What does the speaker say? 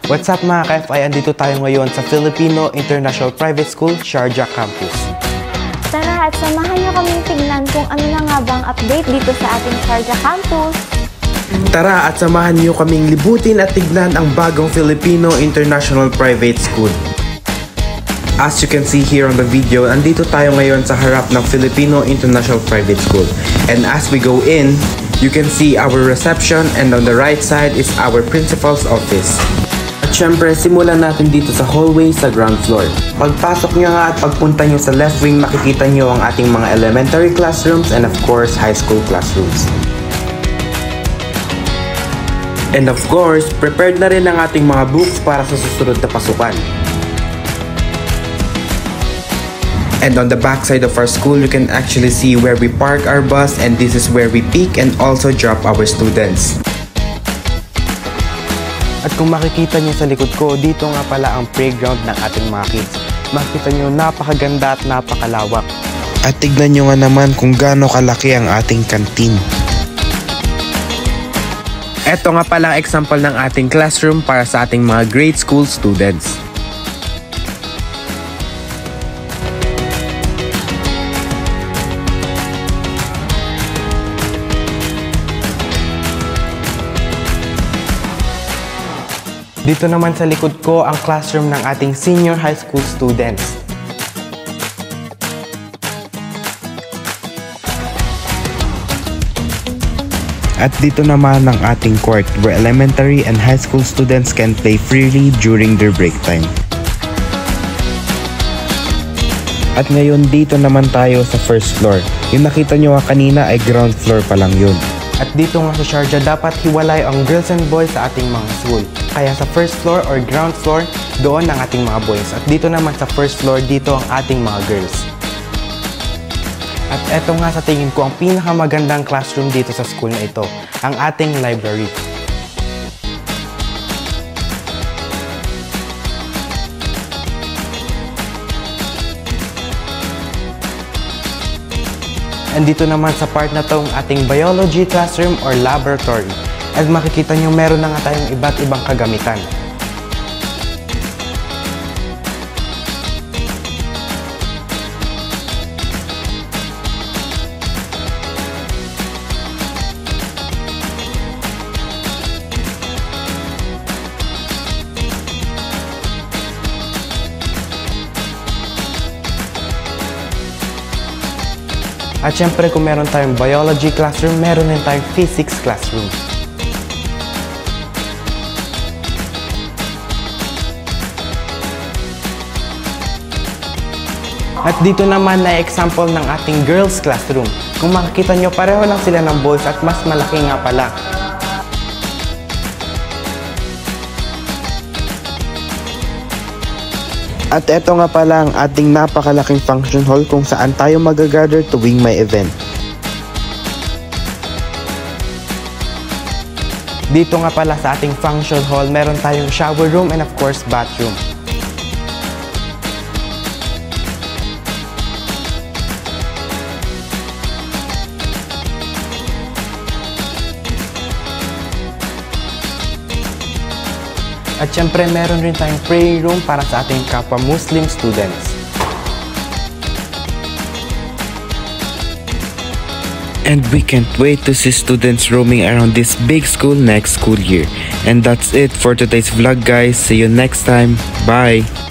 What's up mga ka-FI? Andito tayo ngayon sa Filipino International Private School, Sharjah Campus. Tara at samahan niyo kaming tignan kung ano na nga bang update dito sa ating Sharjah Campus. Tara at samahan niyo kaming libutin at tignan ang bagong Filipino International Private School. As you can see here on the video, andito tayo ngayon sa harap ng Filipino International Private School. And as we go in, you can see our reception, and on the right side is our principal's office. At syempre, simulan natin dito sa hallway sa ground floor. Pagpasok nyo nga at pagpunta nyo sa left wing, makikita nyo ang ating mga elementary classrooms and of course, high school classrooms. And of course, prepared na rin ang ating mga books para sa susunod na pasukan. And on the back side of our school, you can actually see where we park our bus, and this is where we pick and also drop our students. At kung makikita nyo sa likod ko, dito nga pala ang playground ng ating mga kids. Makikita nyo, napakaganda at napakalawak. At tignan nyo nga naman kung gaano kalaki ang ating canteen. Ito nga pala ang example ng ating classroom para sa ating mga grade school students. Dito naman sa likod ko ang classroom ng ating senior high school students. At dito naman ang ating court where elementary and high school students can play freely during their break time. At ngayon dito naman tayo sa first floor. Yung nakita nyo kanina ay ground floor pa lang yun. At dito nga sa Sharjah, dapat hiwalay ang girls and boys sa ating mga school. Kaya sa first floor or ground floor, doon ang ating mga boys. At dito naman sa first floor, dito ang ating mga girls. At eto nga sa tingin ko ang pinakamagandang classroom dito sa school na ito, ang ating library. And dito naman sa part na to ang ating biology classroom or laboratory. At makikita nyo meron na nga tayong iba't ibang kagamitan. At syempre kung meron tayong biology classroom, meron din tayong physics classroom. At dito naman na example ng ating girls classroom. Kung makikita nyo, pareho lang sila ng boys at mas malaki nga pala. At eto nga pala ang ating napakalaking function hall kung saan tayo magagather tuwing may event. Dito nga pala sa ating function hall, meron tayong shower room and of course bathroom. At syempre, meron rin tayong prayer room para sa ating kapwa Muslim students. And we can't wait to see students roaming around this big school next school year. And that's it for today's vlog, guys. See you next time. Bye!